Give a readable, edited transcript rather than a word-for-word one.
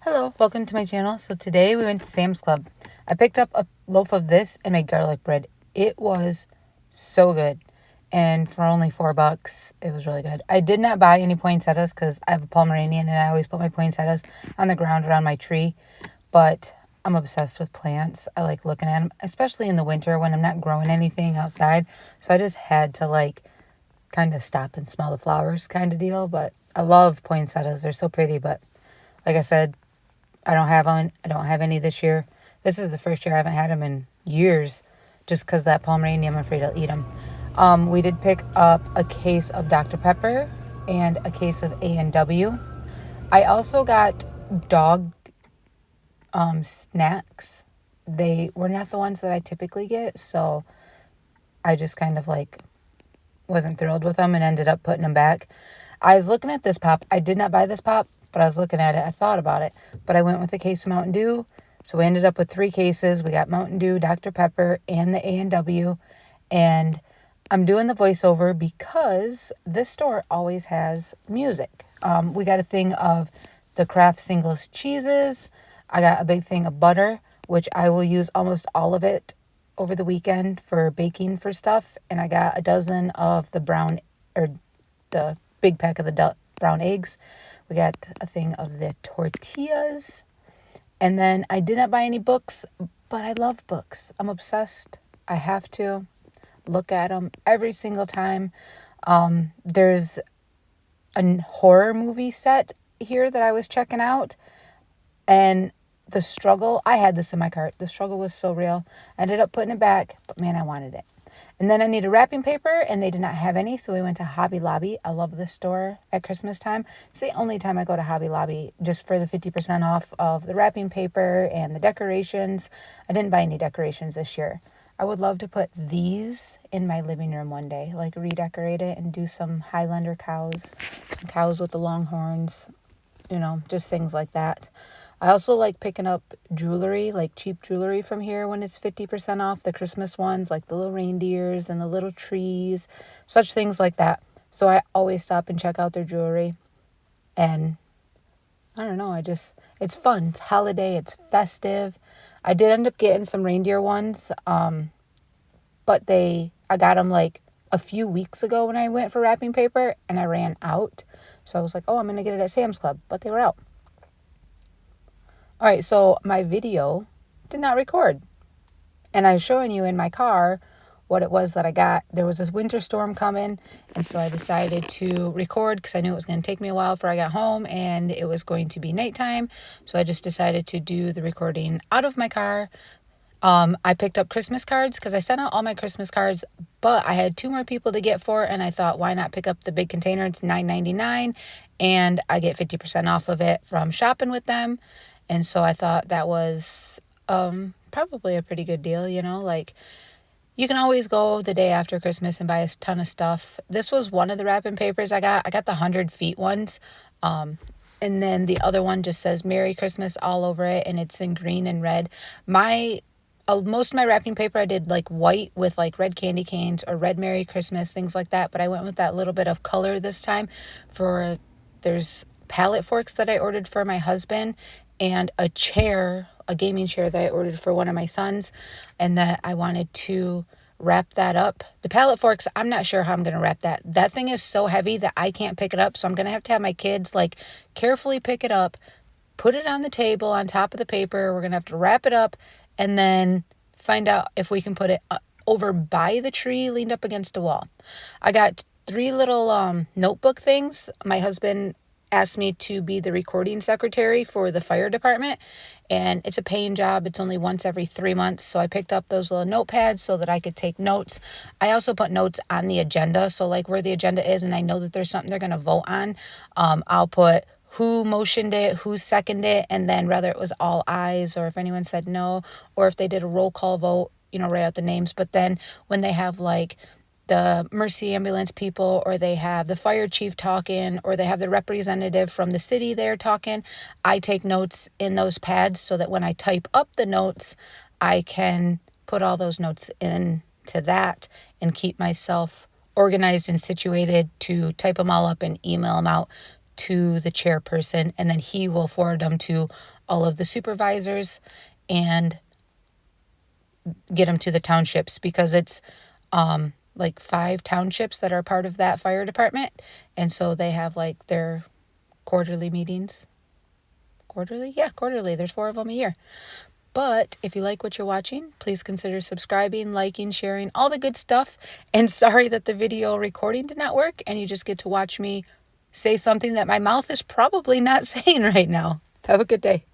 Hello, welcome to my channel. So today we went to Sam's Club. I picked up a loaf of this and made garlic bread. It was so good. And for only $4, it was really good. I did not buy any poinsettias because I have a Pomeranian and I always put my poinsettias on the ground around my tree. But I'm obsessed with plants. I like looking at them, especially in the winter when I'm not growing anything outside. So I just had to kind of stop and smell the flowers kind of deal. But I love poinsettias. They're so pretty. But like I said, I don't have them. I don't have any this year. This is the first year I haven't had them in years, just because that Pomeranian, I'm afraid I'll eat them. We did pick up a case of Dr. Pepper and a case of A&W. I also got dog snacks. They were not the ones that I typically get, so I just kind of wasn't thrilled with them and ended up putting them back. I was looking at this pop. I did not buy this pop, but I was looking at it. I thought about it, but I went with a case of Mountain Dew. So we ended up with 3 cases. We got Mountain Dew, Dr. Pepper, and the A&W. And I'm doing the voiceover because this store always has music. We got a thing of the Kraft Singles cheeses. I got a big thing of butter, which I will use almost all of it over the weekend for baking for stuff. And I got a dozen of the the big pack of the brown eggs. We got a thing of the tortillas. And then I did not buy any books, but I love books. I'm obsessed. I have to look at them every single time. There's a horror movie set here that I was checking out. And the struggle, I had this in my cart. The struggle was so real. I ended up putting it back, but man, I wanted it. And then I needed wrapping paper, and they did not have any, so we went to Hobby Lobby. I love this store at Christmas time. It's the only time I go to Hobby Lobby, just for the 50% off of the wrapping paper and the decorations. I didn't buy any decorations this year. I would love to put these in my living room one day, redecorate it and do some Highlander cows, some cows with the long horns, just things like that. I also like picking up jewelry, like cheap jewelry from here when it's 50% off, the Christmas ones, like the little reindeers and the little trees, such things like that. So I always stop and check out their jewelry. And I don't know, it's fun. It's holiday, it's festive. I did end up getting some reindeer ones, but I got them a few weeks ago when I went for wrapping paper and I ran out. So I was like, oh, I'm going to get it at Sam's Club, but they were out. All right, so my video did not record. And I was showing you in my car what it was that I got. There was this winter storm coming, and so I decided to record because I knew it was going to take me a while before I got home, and it was going to be nighttime. So I just decided to do the recording out of my car. I picked up Christmas cards because I sent out all my Christmas cards, but I had 2 more people to get for, and I thought, why not pick up the big container? It's $9.99, and I get 50% off of it from shopping with them. And so I thought that was probably a pretty good deal, you can always go the day after Christmas and buy a ton of stuff. This was one of the wrapping papers I got. I got the 100 feet ones. And then the other one just says Merry Christmas all over it, and it's in green and red. Most of my wrapping paper I did white with red candy canes or red Merry Christmas, things like that. But I went with that little bit of color this time. There's palette forks that I ordered for my husband, and a gaming chair that I ordered for one of my sons, and that I wanted to wrap that up. The palette forks, I'm not sure how I'm going to wrap that. That thing is so heavy that I can't pick it up, so I'm going to have my kids carefully pick it up, put it on the table on top of the paper. We're going to have to wrap it up and then find out if we can put it over by the tree, leaned up against a wall. I got 3 little notebook things. My husband asked me to be the recording secretary for the fire department, and it's a paying job. It's only once every 3 months, so I picked up those little notepads so that I could take notes. I also put notes on the agenda, so where the agenda is and I know that there's something they're going to vote on, I'll put who motioned it, who seconded it, and then whether it was all ayes or if anyone said no, or if they did a roll call vote, write out the names. But then when they have the Mercy ambulance people, or they have the fire chief talking, or they have the representative from the city there talking, I take notes in those pads so that when I type up the notes, I can put all those notes into that and keep myself organized and situated to type them all up and email them out to the chairperson, and then he will forward them to all of the supervisors and get them to the townships, because it's like 5 townships that are part of that fire department. And so they have like their quarterly meetings. Quarterly? Yeah, quarterly. There's 4 of them a year. But if you like what you're watching, please consider subscribing, liking, sharing, all the good stuff. And sorry that the video recording did not work and you just get to watch me say something that my mouth is probably not saying right now. Have a good day.